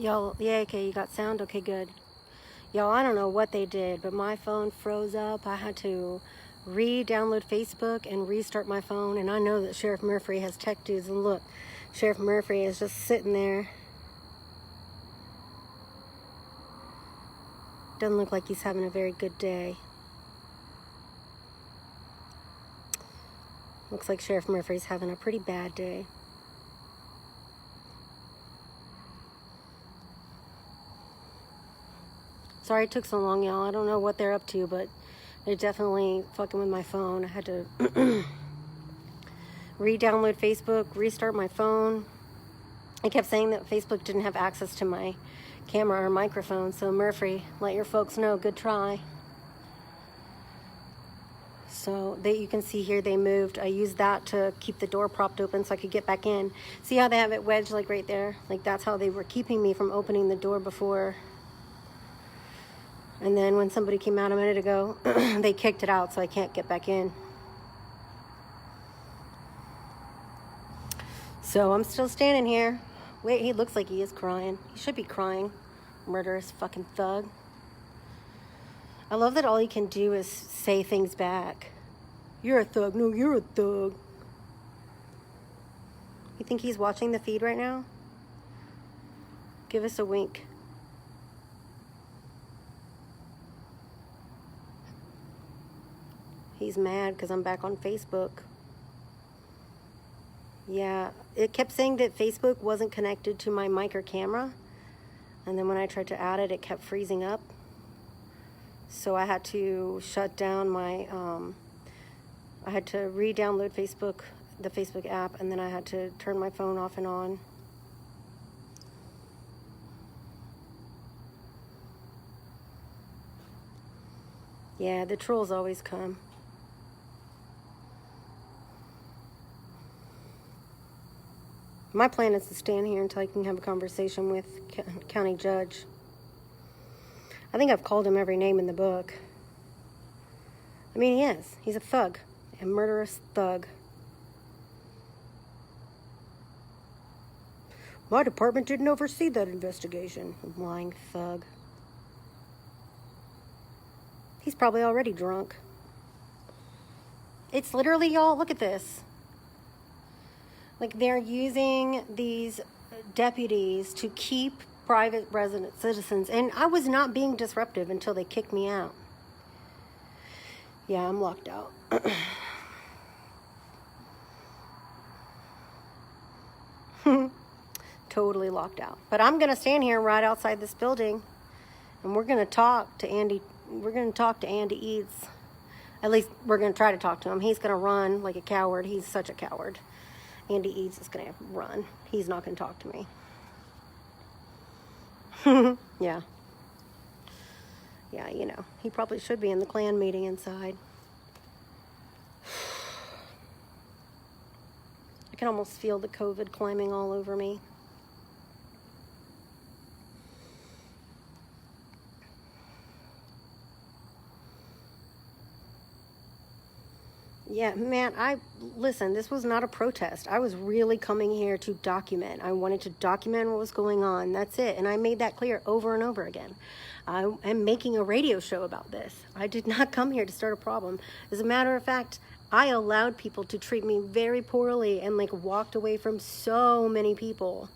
Y'all, yeah, okay, you got sound? Okay, good. Y'all, I don't know what they did, but my phone froze up. I had to re-download Facebook and restart my phone, and I know that Sheriff Murphy has tech dudes, and look, Sheriff Murphy is just sitting there. Doesn't look like he's having a very good day. Looks like Sheriff Murphy's having a pretty bad day. Sorry it took so long, y'all. I don't know what they're up to, but they're definitely fucking with my phone. I had to re-download Facebook, restart my phone. It kept saying that Facebook didn't have access to my camera or microphone, so Murphy, let your folks know, good try. So you can see here they moved. I used that to keep the door propped open so I could get back in. See how they have it wedged like right there? Like that's how they were keeping me from opening the door before. And then when somebody came out a minute ago, they kicked it out so I can't get back in. So I'm still standing here. Wait, he looks like he is crying. He should be crying. Murderous fucking thug. I love that all he can do is say things back. You're a thug. No, you're a thug. You think he's watching the feed right now? Give us a wink. He's mad because I'm back on Facebook. Yeah, it kept saying that Facebook wasn't connected to my mic or camera. And then when I tried to add it, it kept freezing up. So I had to shut down my, I had to re-download Facebook, the Facebook app, and then I had to turn my phone off and on. Yeah, the trolls always come. My plan is to stand here until I can have a conversation with county judge. I think I've called him every name in the book. I mean, he is. He's a thug. A murderous thug. My department didn't oversee that investigation. Lying thug. He's probably already drunk. It's literally, y'all, look at this. Like, they're using these deputies to keep private resident citizens. And I was not being disruptive until they kicked me out. Yeah, I'm locked out. Totally locked out. But I'm going to stand here right outside this building. And we're going to talk to Andy. We're going to talk to Andy Eads. At least we're going to try to talk to him. He's going to run like a coward. He's such a coward. Andy Eads is going to run. He's not going to talk to me. Yeah. Yeah, you know. He probably should be in the Klan meeting inside. I can almost feel the COVID climbing all over me. Yeah, man, listen, this was not a protest. I was really coming here to document. I wanted to document what was going on. That's it. And I made that clear over and over again. I am making a radio show about this. I did not come here to start a problem. As a matter of fact, I allowed people to treat me very poorly and like walked away from so many people.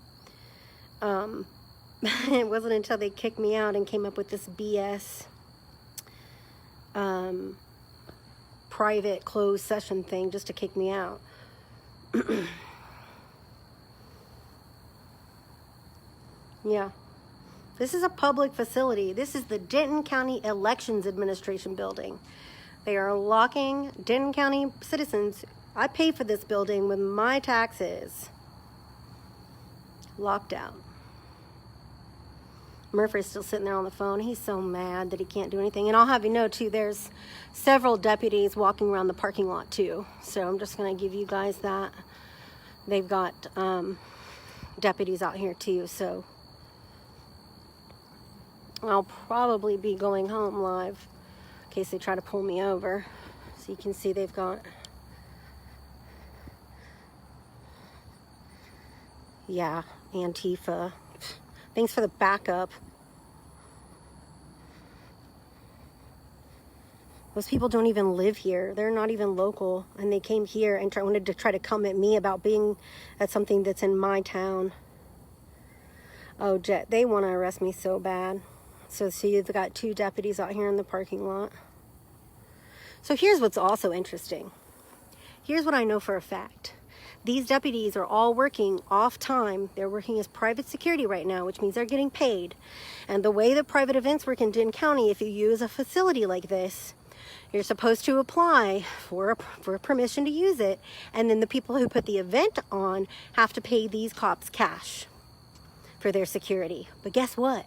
It wasn't until they kicked me out and came up with this BS private closed session thing just to kick me out. Yeah. This is a public facility. This is the Denton County Elections Administration building. They are locking Denton County citizens. I pay for this building with my taxes. Locked out. Murphy's still sitting there on the phone. He's so mad that he can't do anything. And I'll have you know, too, there's several deputies walking around the parking lot, too. So I'm just going to give you guys that. They've got deputies out here, too. So I'll probably be going home live in case they try to pull me over. So you can see they've got... Yeah, Antifa. Thanks for the backup. Those people don't even live here. They're not even local. And they came here and wanted to try to come at me about being at something that's in my town. Oh, Jet, they want to arrest me so bad. So see, you've got 2 deputies out here in the parking lot. So here's what's also interesting. Here's what I know for a fact. These deputies are all working off time. They're working as private security right now, which means they're getting paid. And the way that private events work in Denton County, if you use a facility like this, you're supposed to apply for permission to use it. And then the people who put the event on have to pay these cops cash for their security. But guess what?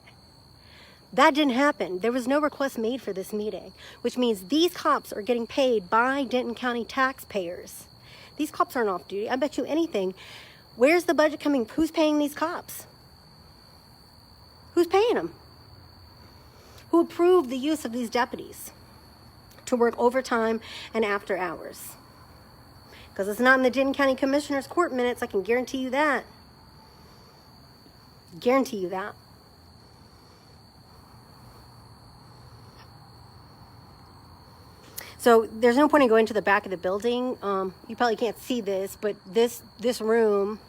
That didn't happen. There was no request made for this meeting, which means these cops are getting paid by Denton County taxpayers. These cops aren't off duty. I bet you anything. Where's the budget coming? Who's paying these cops? Who's paying them? Who approved the use of these deputies to work overtime and after hours? Because it's not in the Denton County Commissioner's Court minutes. I can guarantee you that. Guarantee you that. So there's no point in going to the back of the building. You probably can't see this, but this room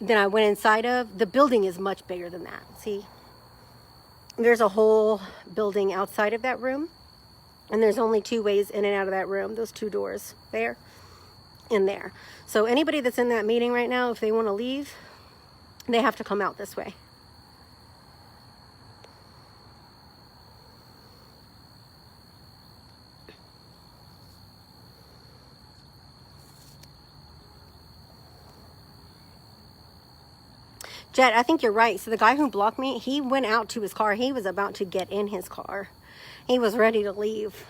that I went inside of, the building is much bigger than that. See? There's a whole building outside of that room. And there's only 2 ways in and out of that room. Those 2 doors there and there. So anybody that's in that meeting right now, if they want to leave, they have to come out this way. Jet, I think you're right. So the guy who blocked me, he went out to his car. He was about to get in his car. He was ready to leave.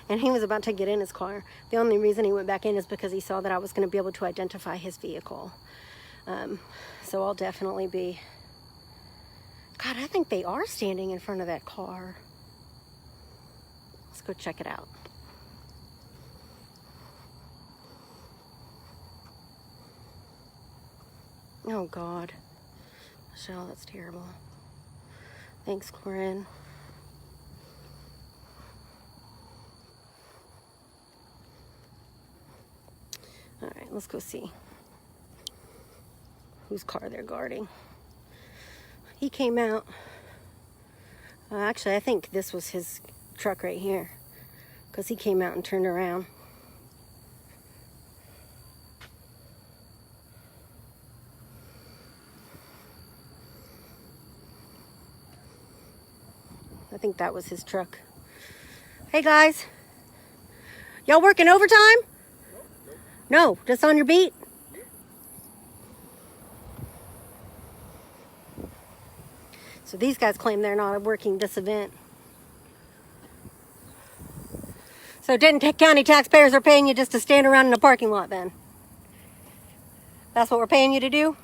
And he was about to get in his car. The only reason he went back in is because he saw that I was going to be able to identify his vehicle. So I'll definitely be... God, I think they are standing in front of that car. Let's go check it out. Oh, God. Michelle, that's terrible. Thanks, Corinne. All right, let's go see whose car they're guarding. He came out. Actually, I think this was his truck right here, because he came out and turned around. I think that was his truck. Hey guys, y'all working overtime? No, just on your beat? So these guys claim they're not working this event. So Denton County taxpayers are paying you just to stand around in a parking lot then? That's what we're paying you to do?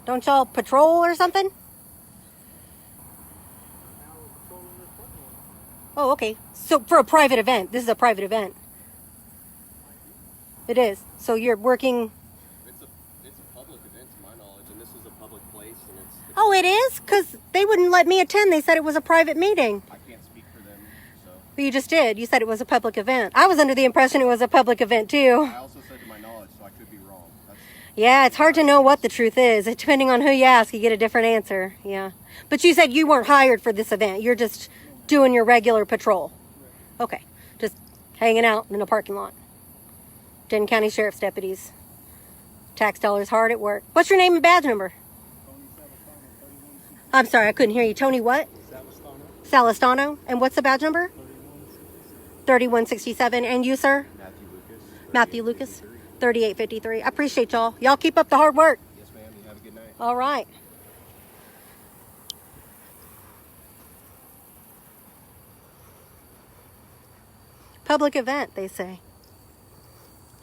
Don't y'all patrol or something? Oh, okay. So for a private event, this is a private event. It is. So you're working... It's a public event to my knowledge, and this is a public place, and it's... Oh, it is? Because they wouldn't let me attend. They said it was a private meeting. I can't speak for them, so... But you just did. You said it was a public event. I was under the impression it was a public event, too. I also said to my knowledge, so I could be wrong. Yeah, it's hard to know what the truth is. Depending on who you ask, you get a different answer. Yeah. But you said you weren't hired for this event. You're just doing your regular patrol. Okay. Just hanging out in a parking lot. Denton County Sheriff's deputies. Tax dollars hard at work. What's your name and badge number? I'm sorry, I couldn't hear you. Tony what? Salistano. And what's the badge number? 3167. And you, sir? Matthew Lucas. 3853. I appreciate y'all. Y'all keep up the hard work. Yes, ma'am. You have a good night. All right. Public event, they say.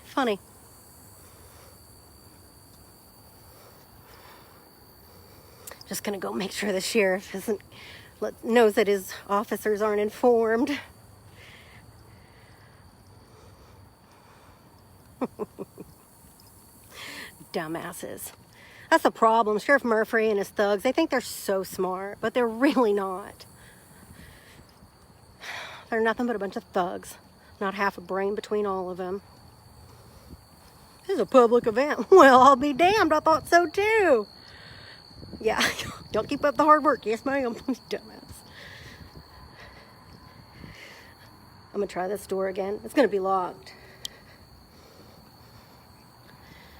Funny. Just gonna go make sure the sheriff knows that his officers aren't informed. Dumbasses. That's the problem. Sheriff Murphy and his thugs, they think they're so smart, but they're really not. They're nothing but a bunch of thugs. Not half a brain between all of them. This is a public event. Well, I'll be damned. I thought so too. Yeah, y'all keep up the hard work. Yes, ma'am. Dumbass. I'm going to try this door again. It's going to be locked.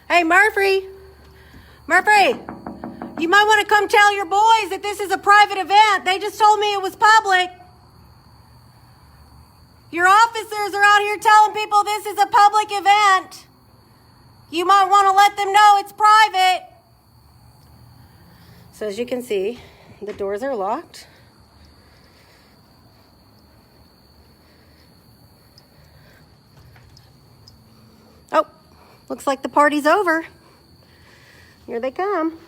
Hey, Murphy. Murphy, you might want to come tell your boys that this is a private event. They just told me it was public. Your officers are out here telling people this is a public event. You might want to let them know it's private. So as you can see, the doors are locked. Oh, looks like the party's over. Here they come.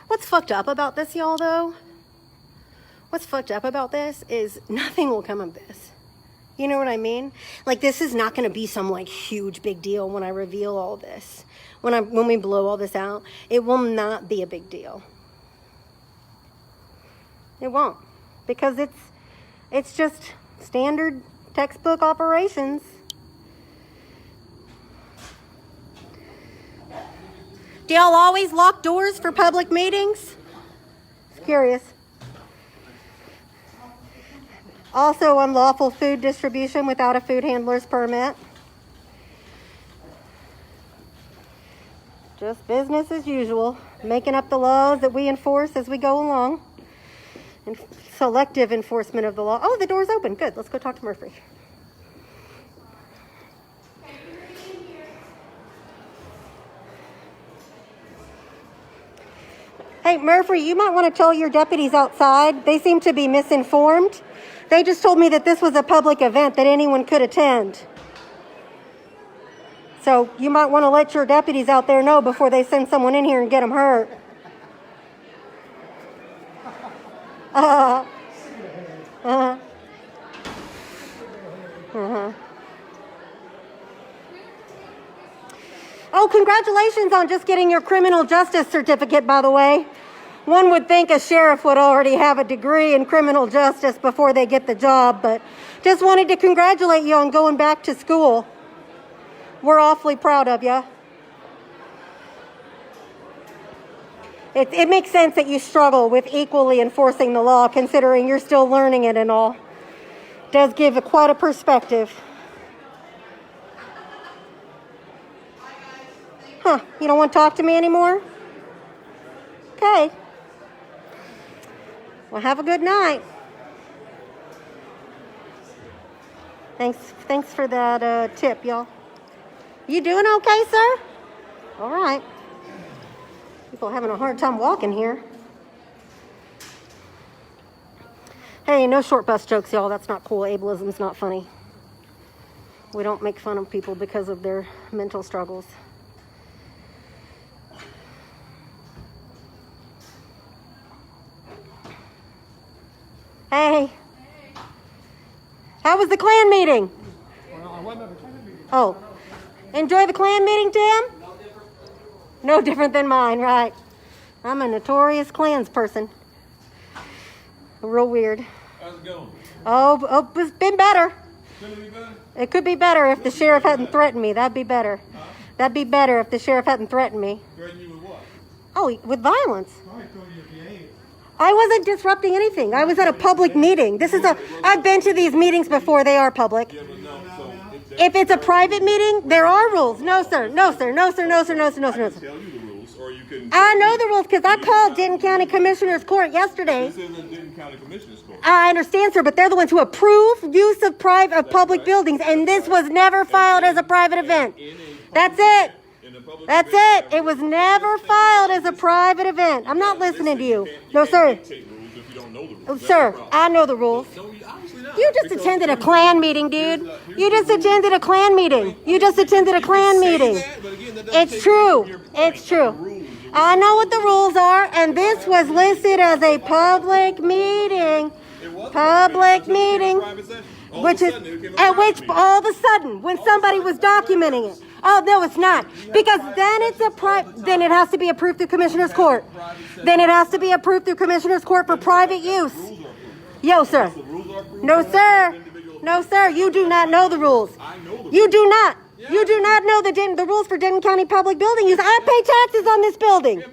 What's fucked up about this, y'all, though? What's fucked up about this is nothing will come of this. You know what I mean? Like, this is not going to be some, like, huge big deal when I reveal all this. When we blow all this out, it will not be a big deal. It won't. Because it's just standard textbook operations. Do y'all always lock doors for public meetings? Just curious. Also, unlawful food distribution without a food handler's permit. Just business as usual. Making up the laws that we enforce as we go along. And selective enforcement of the law. Oh, the door's open. Good. Let's go talk to Murphy. Hey, Murphy, you might want to tell your deputies outside. They seem to be misinformed. They just told me that this was a public event that anyone could attend. So you might want to let your deputies out there know before they send someone in here and get them hurt. Oh, congratulations on just getting your criminal justice certificate, by the way. One would think a sheriff would already have a degree in criminal justice before they get the job, but just wanted to congratulate you on going back to school. We're awfully proud of you. It makes sense that you struggle with equally enforcing the law, considering you're still learning it and all. It does give quite a perspective. Huh, you don't want to talk to me anymore? Okay. Well, have a good night. Thanks for that tip, y'all. You doing okay, sir? All right. People are having a hard time walking here. Hey, no short bus jokes, y'all. That's not cool. Ableism's not funny. We don't make fun of people because of their mental struggles. Hey. How was the Klan meeting? Well, I wasn't at the Klan meeting. Oh. Enjoy the Klan meeting, Tim? No different than mine, right? I'm a notorious Klans person. Real weird. How's it going? Oh, it's been better. Could it be better? It could be better if the sheriff hadn't threatened me. That'd be better. Huh? That'd be better if the sheriff hadn't threatened me. Threaten you with what? Oh, with violence. Probably told you to behave. I wasn't disrupting anything. I was at a public meeting. I've been to these meetings before. They are public. Yeah, but no, so If it's a private meeting, there are rules. No, sir. No, sir. No, sir. No, sir. No, sir. No, sir. No, I sir. can tell you the rules, or you can. I know the rules because I called Denton County Commissioner's Court yesterday. This isn't Denton County Commissioner's Court. I understand, sir, but they're the ones who approve use of public buildings, and this was never filed as a private event. That's it. That's it. It was never filed as a private event. I'm not listening to you. No, sir. Sir, I know the rules. You just attended a Klan meeting, dude. You just attended a Klan meeting. You just attended a Klan meeting. It's true. It's true. I know what the rules are, and this was listed as a public meeting. Public meeting. Which is, at which all of a sudden, when somebody was documenting it, Oh, no, it's not. Because then it's then it has to be approved through Commissioner's Court. Then it has to be approved through Commissioner's Court for private use. Yo, sir. No, sir. No, sir. You do not know the rules. You do not. You do not know the rules for Denton County Public Building use. I pay taxes on this building.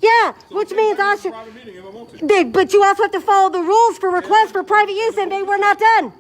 Yeah, which means I should. But you also have to follow the rules for requests for private use, and they were not done.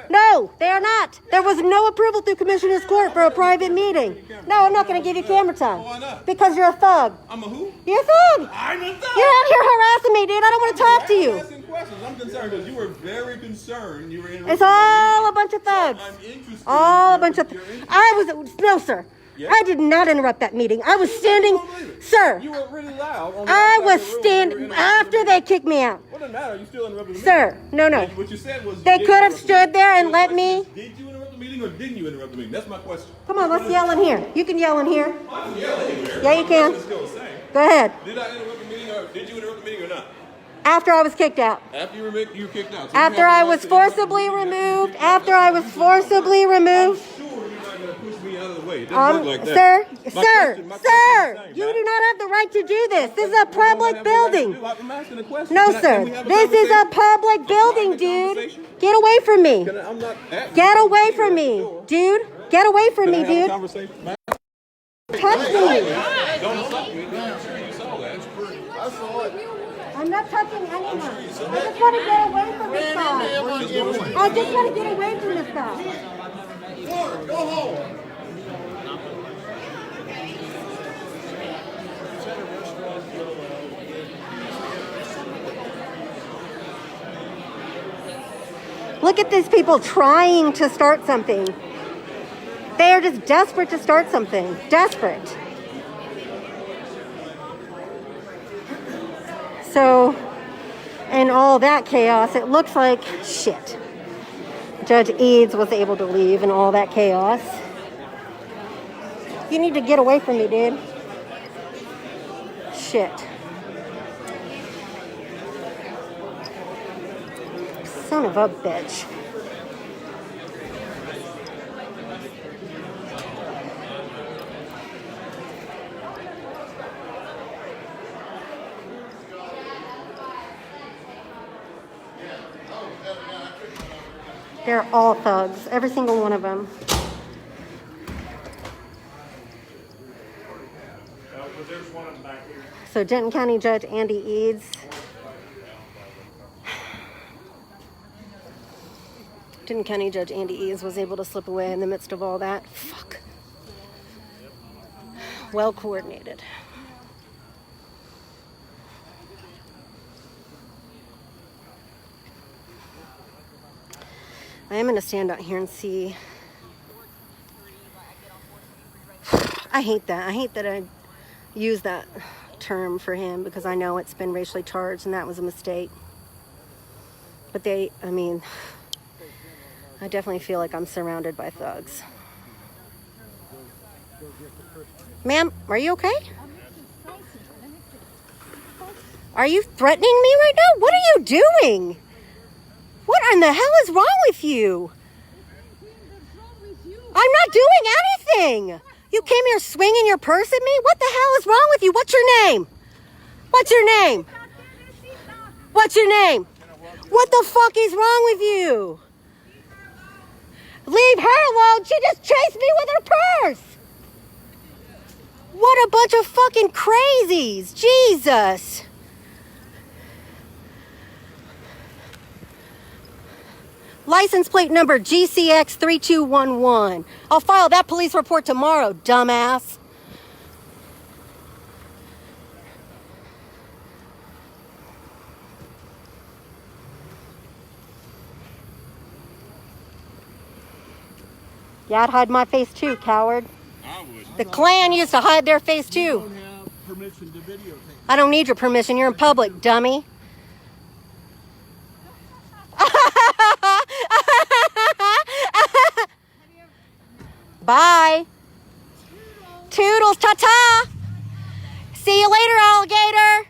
No, they are not. There was no approval through Commissioner's Court for a private meeting. No, I'm not going to give you camera time. Why not? Because you're a thug. I'm a who? You're a thug. I'm a thug. You're out here harassing me, dude. I don't want to talk to I'm you. asking questions. I'm concerned because you were very concerned. You were interrupting. It's all a bunch of thugs. I'm interested. All a bunch of. No, sir. Yeah? I did not interrupt that meeting. I was standing, sir. You were really loud. On the I outside was of the room. standing after they kicked me out. What doesn't matter? You still interrupted the meeting. Sir, no. What you said was They could have stood there and let me. Did you interrupt the meeting or didn't you interrupt the meeting? That's my question. Come on, let's yell in here. You can yell in here. I can yell anywhere. Yeah, you can. It's still the same. Go ahead. Did I interrupt the meeting or did you interrupt the meeting or not? After I was kicked out. After you were kicked out. So After I was forcibly removed. After I was forcibly removed. Sure, you're not going to push me out of the way. It doesn't look like that. Sir, My sir, question is the you same, do not have the right to do this. This is a public building. I'm asking a question. No, Can we sir. have a This is a conversation? public building, dude. conversation? Get away from me. I'm not asking Get you away to from do me, it. dude. Get away from Can I me, have a dude. conversation? Touch me. Don't assault me. I'm sure you saw that. I saw it. I'm not touching anyone. I just want to get away from this guy. I just want to get away from this guy. Go home. Look at these people trying to start something. They are just desperate to start something. Desperate. So, in all that chaos, it looks like shit. Judge Eads was able to leave in all that chaos. You need to get away from me, dude. Shit. Son of a bitch. They're all thugs, every single one of them. So Denton County Judge Andy Eads. Denton County Judge Andy Eads was able to slip away in the midst of all that. Fuck. Well coordinated. I am going to stand out here and see. I hate that. I hate that I use that term for him because I know it's been racially charged and that was a mistake. But I definitely feel like I'm surrounded by thugs. Ma'am, are you okay? Are you threatening me right now? What are you doing? What in the hell is wrong with you? I'm not doing anything. You came here swinging your purse at me? What the hell is wrong with you? What's your name? What's your name? What's your name? What the fuck is wrong with you? Leave her alone. She just chased me with her purse. What a bunch of fucking crazies. Jesus. License plate number GCX 3211. I'll file that police report tomorrow, dumbass. Yeah, I'd hide my face too, coward. The Klan used to hide their face too. I don't need your permission. You're in public, dummy. Bye. Toodles, ta-ta. See you later, alligator.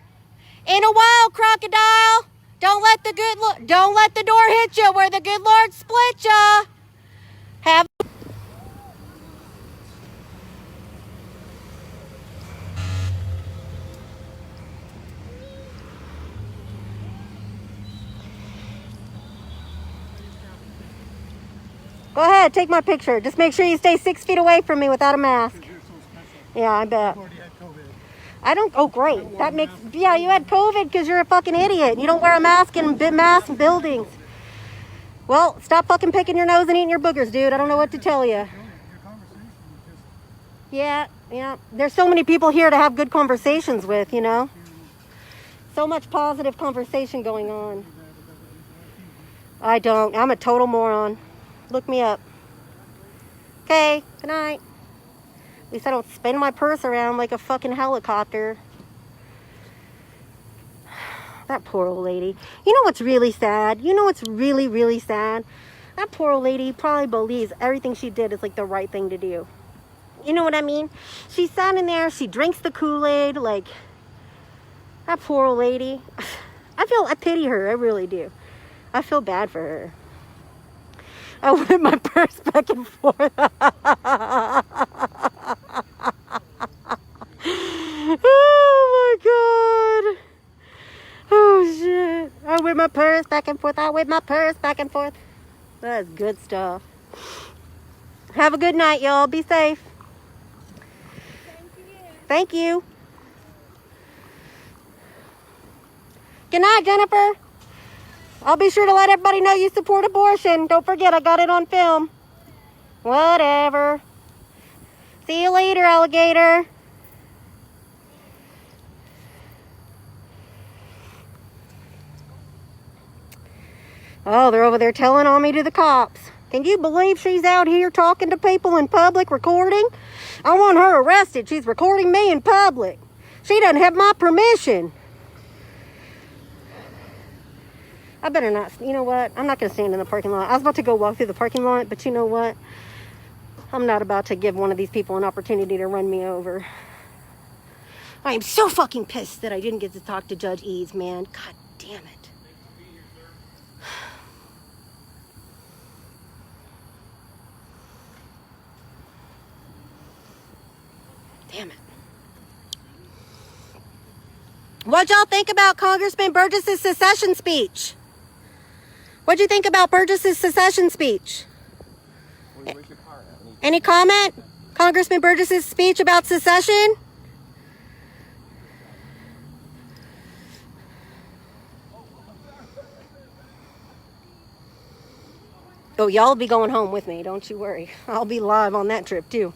In a while, crocodile. Don't let the door hit you where the good Lord split you. Have Go ahead, take my picture. Just make sure you stay 6 feet away from me without a mask. You're so special. Yeah, I bet. I've already had COVID. I don't. Oh, great. That makes. Yeah, you had COVID because you're a fucking idiot. You don't wear a mask in mass buildings. Well, stop fucking picking your nose and eating your boogers, dude. I don't know what to tell you. Your conversation was just Yeah. There's so many people here to have good conversations with, you know. So much positive conversation going on. I don't. I'm a total moron. Look me up. Okay, good night. At least I don't spin my purse around like a fucking helicopter. That poor old lady. You know what's really sad? You know what's really, really sad? That poor old lady probably believes everything she did is like the right thing to do. You know what I mean? She sat in there, she drinks the Kool-Aid, like, that poor old lady. I pity her, I really do. I feel bad for her. I whip my purse back and forth. Oh my god. Oh shit. I whip my purse back and forth. I whip my purse back and forth. That's good stuff. Have a good night, y'all. Be safe. Thank you. Good night, Jennifer. I'll be sure to let everybody know you support abortion. Don't forget, I got it on film. Whatever. See you later, alligator. Oh, they're over there telling on me to the cops. Can you believe she's out here talking to people in public, recording? I want her arrested. She's recording me in public. She doesn't have my permission. I better not. You know what? I'm not going to stand in the parking lot. I was about to go walk through the parking lot, but you know what? I'm not about to give one of these people an opportunity to run me over. I am so fucking pissed that I didn't get to talk to Judge Eads, man. God damn it. Damn it. What'd y'all think about Congressman Burgess's secession speech? What'd you think about Burgess's secession speech? Where's your car at? Any comment? Congressman Burgess's speech about secession? Oh, y'all will be going home with me, don't you worry. I'll be live on that trip too.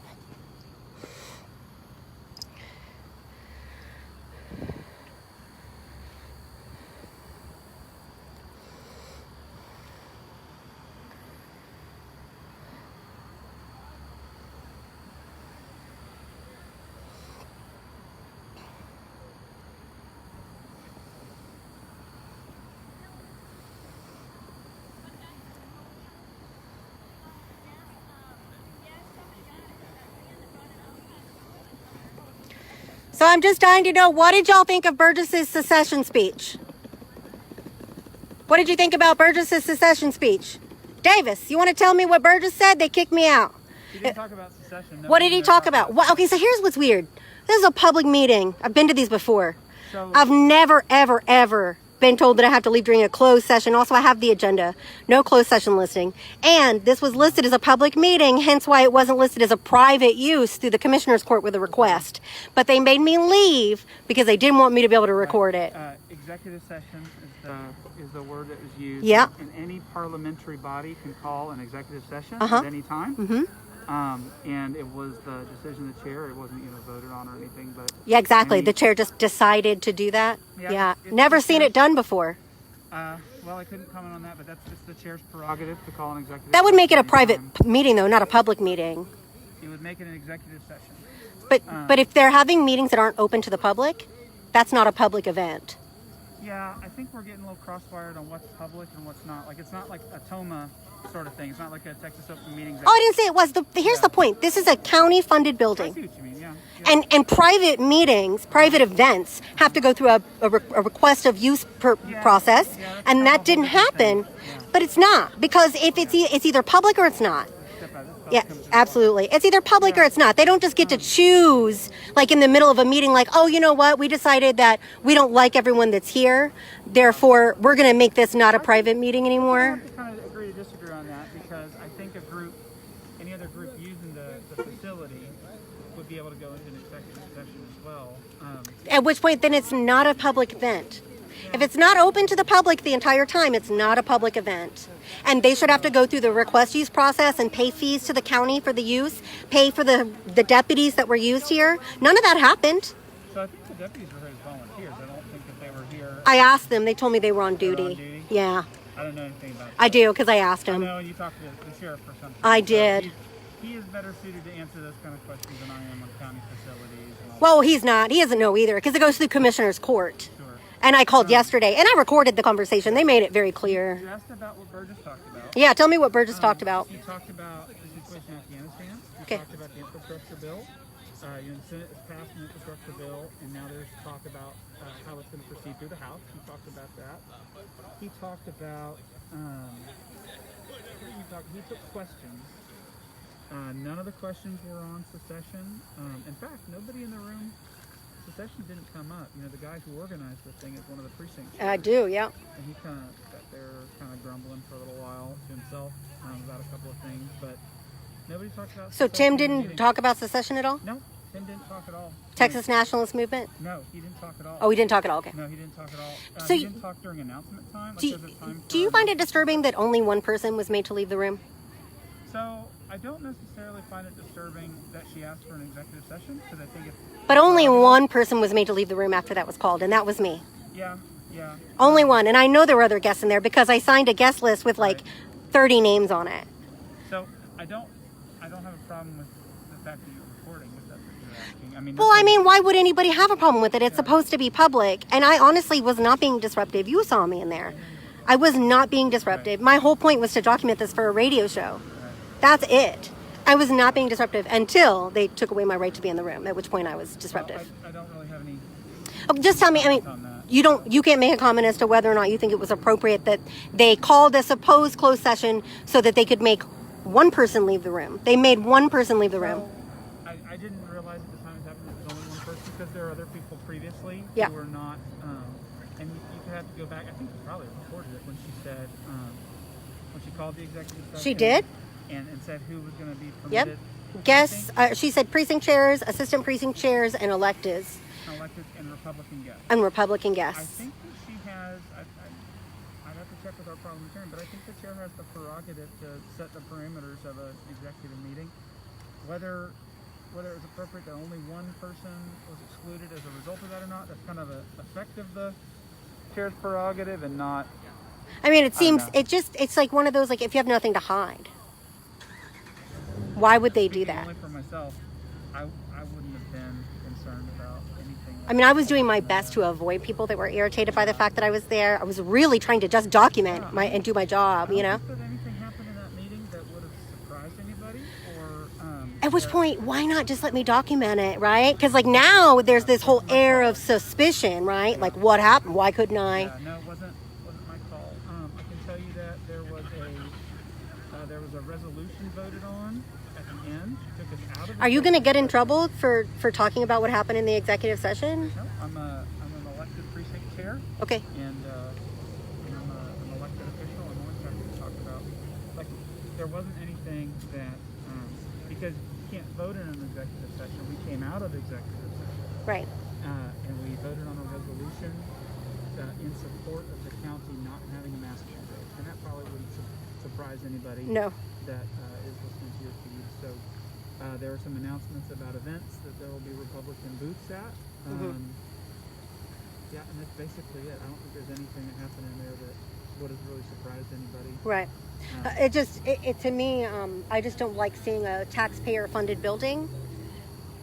So I'm just dying to know, what did y'all think of Burgess's secession speech? What did you think about Burgess's secession speech? Davis, you want to tell me what Burgess said? They kicked me out. He didn't talk about secession. No, What did he talk about? What, okay, so here's what's weird. This is a public meeting. I've been to these before. So, I've never, ever, ever been told that I have to leave during a closed session. Also, I have the agenda. No closed session listing. And this was listed as a public meeting, hence why it wasn't listed as a private use through the Commissioner's Court with a request. But they made me leave because they didn't want me to be able to record it. executive session is the word that was used. Yeah. And any parliamentary body can call an executive session Uh-huh. at any time. Mm-hmm. And it was the decision of the chair. It wasn't voted on or anything, but Yeah, exactly. any- The chair just decided to do that. Yeah, Yeah. it's Never the seen chair's- it done before. well, I couldn't comment on that, but that's just the chair's prerogative to call an executive. That would make it a session private anytime. meeting, though, not a public meeting. It would make it an executive session. But if they're having meetings that aren't open to the public, that's not a public event. Yeah, I think we're getting a little crosswired on what's public and what's not. Like, it's not like a TOMA sort of thing. It's not like a Texas Open Meetings Act. Oh, I didn't say it was. Here's the point. This is a county-funded I building. see what you mean, yeah. And private meetings, private events have to go through a request of use process, Yeah, that's and kind of that a didn't whole different happen. thing. Yeah. But it's not, because if it's either public or it's not. Yeah, absolutely. It's either public or it's not. They don't just get to choose, like in the middle of a meeting, like, oh, you know what? We decided that we don't like everyone that's here. Therefore, we're going to make this not a private meeting We anymore. have to kind of agree to disagree on that because I think any other group using the facility would be able to go into an executive session as well. At which point, then it's not a public event. If it's not open to the public the entire time, it's not a public event. And they should have to go through the request use process and pay fees to the county for the use, pay for the deputies that were used here. None of that happened. So I think the deputies were here as volunteers. I don't think that they were here. I asked them. They told me they were on They were duty. on duty? Yeah, I don't know anything about that. I do because I asked I him. know you talked to the sheriff or something. I So did. He is better suited to answer those kind of questions than I am on county facilities. And all Well, he's not. He doesn't know either because it goes through commissioner's court. that. Sure. And I called yesterday and I recorded the conversation. They made it very clear. You asked about what Burgess talked about. Yeah, tell me what Burgess talked about. He talked about the situation in Afghanistan. He Okay. talked about the infrastructure bill. The Senate has passed an infrastructure bill, and now there's talk about how it's going to proceed through the House. He talked about that. He talked about. He took questions. None of the questions were on secession. In fact, nobody in the room. Secession didn't come up. You know, the guy who organized the thing is one of the precinct chairs. I do, yeah. And he kind of sat there, kind of grumbling for a little while to himself about a couple of things, but nobody talked about. So secession Tim in the didn't meeting. talk about secession at all? No, Tim didn't talk at all. Texas Nationalist Movement? No, he didn't talk at all. Oh, he didn't talk at all. Okay. No, he didn't talk at all. So he you- didn't talk during announcement time. Like Do you, there's a time do you for- find it disturbing that only one person was made to leave the room? So I don't necessarily find it disturbing that she asked for an executive session because I think it's. But only one person was made to leave the room after that was called, and that was me. Yeah, yeah. Only one. And I know there were other guests in there because I signed a guest list with like 30 names on it. So I don't have a problem with the fact that you're recording. If that's what you're asking. I mean. Well, I mean, why would anybody have a problem with it? It's supposed to be public. And I honestly was not being disruptive. You saw me in there. I was not being disruptive. My whole point was to document this for a radio show. That's it. I was not being disruptive until they took away my right to be in the room, at which point I was disruptive. I don't really have any. Oh, just tell me, I mean, on that. you can't make a comment as to whether or not you think it was appropriate that they called a supposed closed session so that they could make one person leave the room. They made one person leave the room. So, I didn't realize at the time it happened it was only one person because there are other people previously Yeah. who were not. And you could have to go back. I think you probably recorded it when she said when she called the executive session. She did? And said who was going to be Yep. permitted. Guests, she said precinct chairs, assistant precinct chairs, and electeds, Elected and Republican guests. and Republican I guests. think that she has. I'd have to check with our parliamentarian, but I think the chair has the prerogative to set the parameters of an executive meeting. Whether it was appropriate that only one person was excluded as a result of that or not, that's kind of an effect of the chair's prerogative and not. I mean, it seems, know. it's like one of those, like, if you have nothing to hide, why would they do Speaking that? Only for myself, I wouldn't have been concerned about anything. I mean, I was doing my best to avoid people that were irritated by the fact that I was there. I was really trying to just document and do my job, you know? Did anything happen in that meeting that would have surprised anybody, or? At which point, why not just let me document it, right? Because, like, now there's this whole air of suspicion, right? Like, what happened? Why couldn't I? Yeah, no, it wasn't my call. I can tell you that there was a resolution voted on at the end. Took us out of. Are you going to get in trouble for talking about what happened in the executive session? No, I'm an elected precinct chair, Okay. and I'm an elected official. I'm always happy to talk about. Like, there wasn't anything that because you can't vote in an executive session. We came out of executive session. Right. And we voted on a resolution in support of the county not having a mask mandate. And that probably wouldn't surprise anybody No. that is listening to your feed. So there are some announcements about events that there will be Republican booths at. Yeah, and that's basically it. I don't think there's anything that happened in there that would have really surprised anybody. Right. It to me, I just don't like seeing a taxpayer-funded building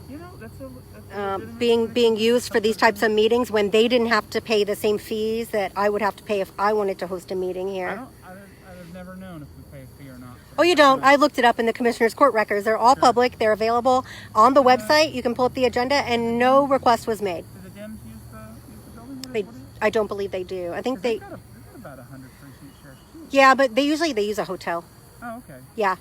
You know, that's a legitimate being point. used for these types of meetings when they didn't have to pay the same fees that I would have to pay if I wanted to host a meeting here. I'd have never known if we pay a fee or not. Oh, you don't? I looked it up in the Commissioner's Court records. They're all public. They're available on the website. You can pull up the agenda, and no request was made. Do the Dems use the building? They, I don't believe they do. I think they, They've got about 100 precinct chairs too. yeah, but they usually use a hotel. Oh, okay. Yeah.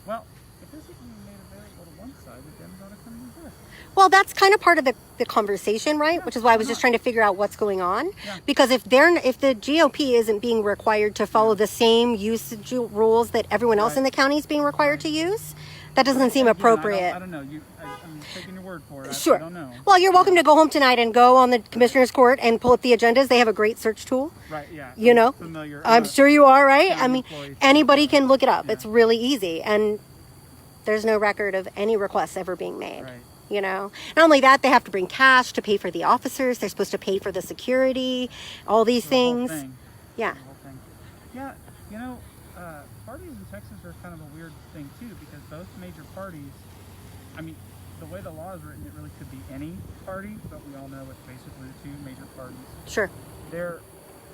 Well, if this is being made available to one side, the Dems ought to come to this. Well, that's kind of part of the conversation, right? Which is why I was just trying to figure out what's going on. Yeah. Because if the GOP isn't being required to follow the same usage rules that everyone else in the county is being required to use, that doesn't seem Again, appropriate. I don't know. I'm taking your word for it. Sure. I don't know. Well, you're welcome to go home tonight and go on the commissioner's court and pull up the agendas. They have a great search tool. Right, yeah. You know, Familiar. I'm sure you are, right? county I mean, employees. anybody can look it up. Yeah. It's really easy. And there's no record of any requests ever being made. Right. You know, not only that, they have to bring cash to pay for the officers. They're supposed to pay for the security, all these The whole things. thing. Yeah. The whole thing. Yeah, you know, parties in Texas are kind of a weird thing too, because both major parties, I mean, the way the law is written, it really could be any party, but we all know it's basically the two major parties. Sure.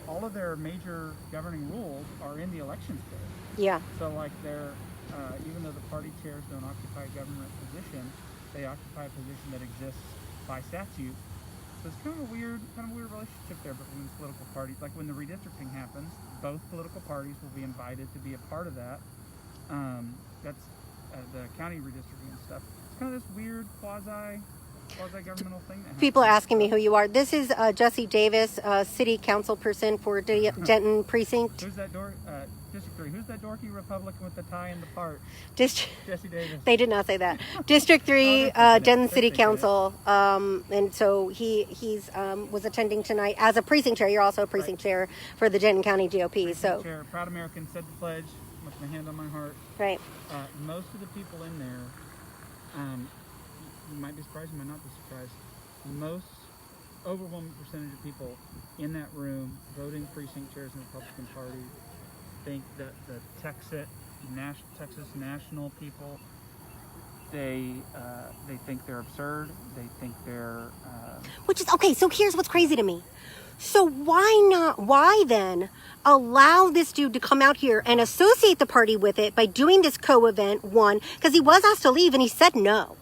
All of their major governing rules are in the elections code. Yeah. So like even though the party chairs don't occupy a government position, they occupy a position that exists by statute. So it's kind of a weird relationship there between political parties. Like when the redistricting happens, both political parties will be invited to be a part of that. That's the county redistricting and stuff. It's kind of this weird quasi-governmental thing that happens. People are asking me who you are. This is Jesse Davis, city council person for Denton Precinct. Who's that District 3? Who's that dorky Republican with the tie and the part? Jesse Davis. They did not say that. District 3, Denton City Council. And so he's was attending tonight as a precinct chair. You're also a precinct chair for the Denton County GOP. So Chair, proud American, said the pledge, with my hand on my heart. right. Most of the people in there, you might be surprised, you might not be surprised. Most overwhelming percentage of people in that room voting precinct chairs in the Republican Party think that the Texas national people, they think they're absurd. They think they're Which is okay. So here's what's crazy to me. So why then allow this dude to come out here and associate the party with it by doing this co-event? One, because he was asked to leave and he said no.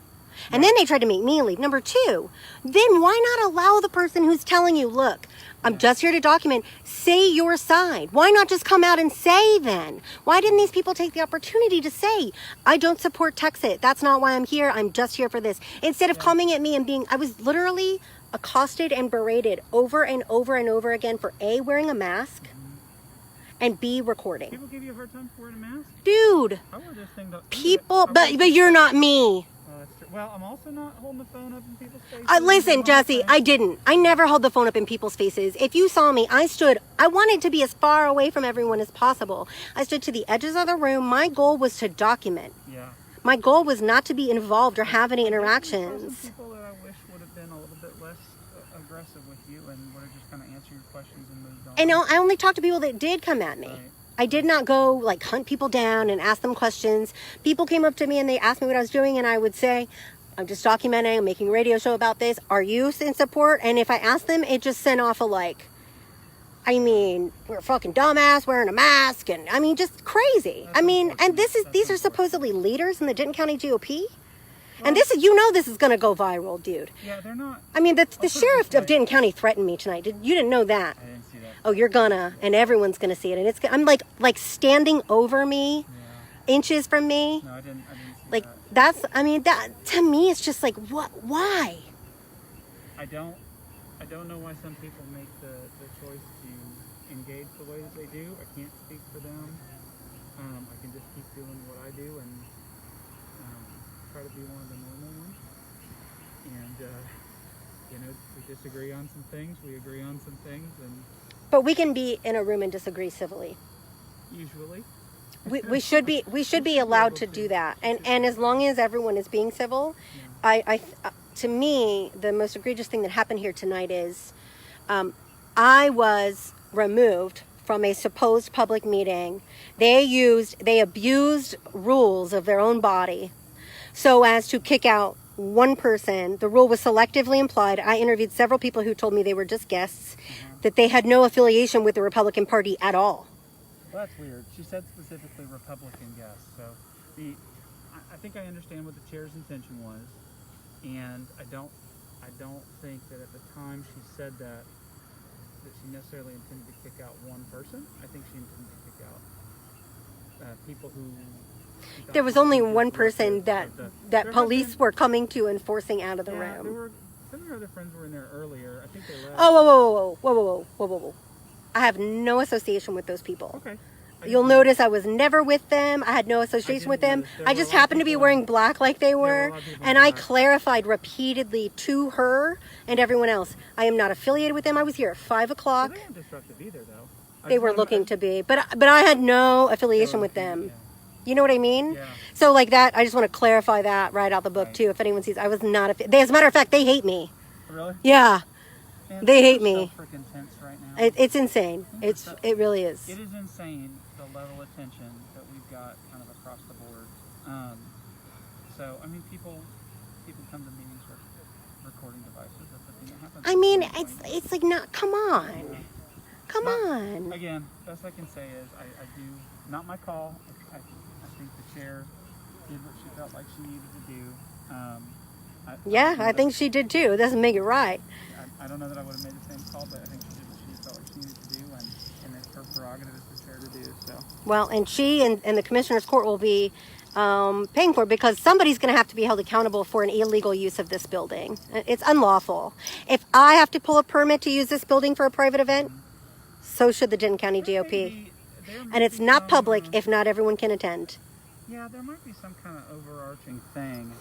And then they tried to make me leave. Number two, then why not allow the person who's telling you, look, I'm just here to document, say your side. Why not just come out and say then? Why didn't these people take the opportunity to say, I don't support Texas. That's not why I'm here. I'm just here for this. Instead of coming at me and I was literally accosted and berated over and over and over again for A, wearing a mask, and B, recording. People give you a hard time for wearing a mask. Dude, I wear this thing. but you're not me. That's true. Well, I'm also not holding the phone up in people's faces. Listen, Jesse, I didn't. I never held the phone up in people's faces. If you saw me, I wanted to be as far away from everyone as possible. I stood to the edges of the room. My goal was to document. Yeah. My goal was not to be involved or have any There are some interactions. people that I wish would have been a little bit less aggressive with you and would have just kind of answered your questions and moved on. And I only talked to people that did come at me. Right. I did not go like hunt people down and ask them questions. People came up to me and they asked me what I was doing, and I would say, I'm just documenting, I'm making a radio show about this. Are you in support? And if I asked them, it just sent off we're a fucking dumbass wearing a mask, and just crazy. And these are supposedly leaders in the Denton County GOP. And this is going to go viral, dude. Yeah, they're not. The sheriff of Denton County threatened me tonight. You didn't know that? I didn't see that. Oh, you're gonna, and everyone's gonna see it, and I'm like standing over me, inches from me. No, I didn't see That. That to me, it's just like, what? Why? I don't know why some people make the choice to engage the way that they do. I can't speak for them. I can just keep doing what I do and try to be one of the normal ones. And we disagree on some things, we agree on some things, and But we can be in a room and disagree civilly. usually. We should be allowed to do that, and as long as everyone is being civil, to me, the most egregious thing that happened here tonight is, I was removed from a supposed public meeting. They abused rules of their own body, so as to kick out one person. The rule was selectively implied. I interviewed several people who told me they were just guests, that they had no affiliation with the Republican Party at all. Well, that's weird. She said specifically Republican guests. So I think I understand what the chair's intention was, and I don't think that at the time she said that she necessarily intended to kick out one person. I think she intended to kick out people who There was only one person that There have police been- were coming to and forcing out of the Yeah, there room. were some of your other friends were in there earlier. I think they left. Oh, whoa, whoa, whoa, whoa, whoa, whoa, whoa, whoa, whoa. I have no association with those people. Okay. You'll notice I was never with them. I had no association with them. notice. There I were just a lot of happened to be people wearing in- black like they were a were. lot of people in And I black. clarified repeatedly to her and everyone else, I am not affiliated with them. I was here at 5 Well, o'clock. they weren't disruptive either, though. They were looking to be, but I had no affiliation with them. You know what I mean? Yeah. So like that, I just want to clarify that right out the book Right. too. If anyone sees, I was not. As a matter of fact, they hate me. Really? Yeah, Man, They hate people are me. So freaking tense right now. it's insane. It really is. It is insane the level of tension that we've got kind of across the board. So I mean, people come to meetings with recording devices. That's the thing that happens. I mean, At some point. it's like not. Come on, come on. Again, best I can say is I do not my call. I think the chair did what she felt like she needed to do. Yeah, I think she did too. It doesn't make it right. I don't know that I would have made the same call, but I think she did what she felt like she needed to do, and it's her prerogative as the chair to do. So Well, and she and the commissioner's court will be paying for it because somebody's going to have to be held accountable for an illegal use of this building. It's unlawful. If I have to pull a permit to use this building for a private event, so should the Denton County GOP. And it's not public if not everyone can attend. Yeah, there might be some kind of overarching thing.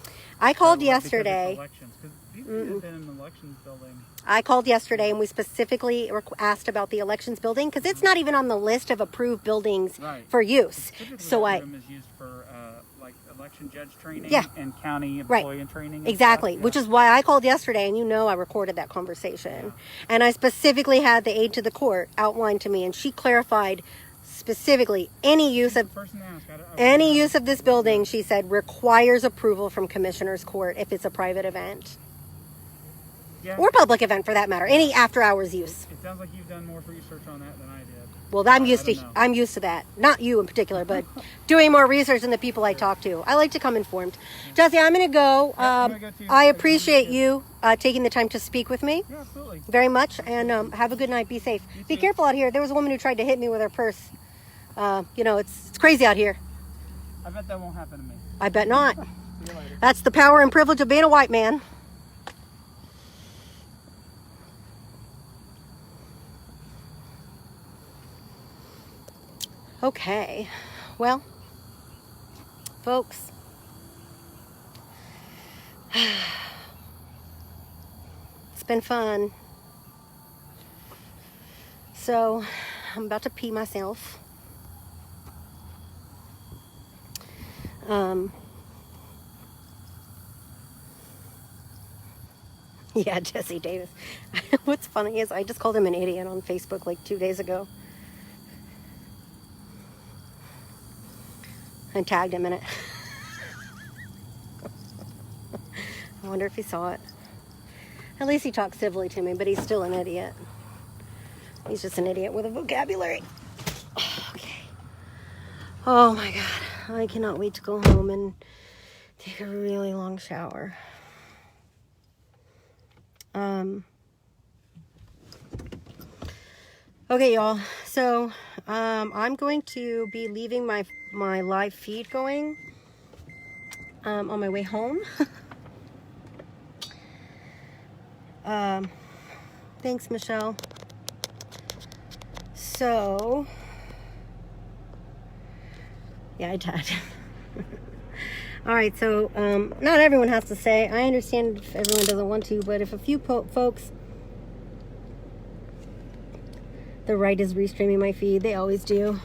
I called Because it's yesterday. elections, 'cause these have been in the elections building. I called yesterday and we specifically asked about the elections building because it's not even on the list of approved buildings Right. for use. Typically, So that room is used for like election judge training Yeah. and county Right. employee training. And Exactly, stuff. which is why I called yesterday, and you know I recorded that conversation. And I specifically had the aide to the court outline to me, and she clarified specifically any use of The person asked, any use of this building, she said, requires approval from commissioner's court if it's a private event yeah, or public event for that matter, any after hours use. it sounds like you've done more research on that than I did. Well, I'm I used to don't know. I'm used to that. Not you in particular, but doing more research than the people I talk to. I like to come informed. Jesse, I'm going to go. I'm gonna go too. I appreciate you taking the time to speak with me Yeah, absolutely. very much, and have a good night. Be safe. Be too. careful out here. There was a woman who tried to hit me with her purse. You know, it's crazy out here. I bet that won't happen to me. I bet not. See you later. That's the power and privilege of being a white man. Okay, well, folks, it's been fun. So, I'm about to pee myself. Yeah, Jesse Davis. What's funny is I just called him an idiot on Facebook like 2 days ago. And tagged him in it. I wonder if he saw it. At least he talked civilly to me, but he's still an idiot. He's just an idiot with a vocabulary. Okay. Oh my God. I cannot wait to go home and take a really long shower. Okay, y'all. So, I'm going to be leaving my live feed going on my way home. Thanks, Michelle. So, yeah, I tagged. All right, so not everyone has to say. I understand if everyone doesn't want to, but if a few folks, the right is restreaming my feed. They always do.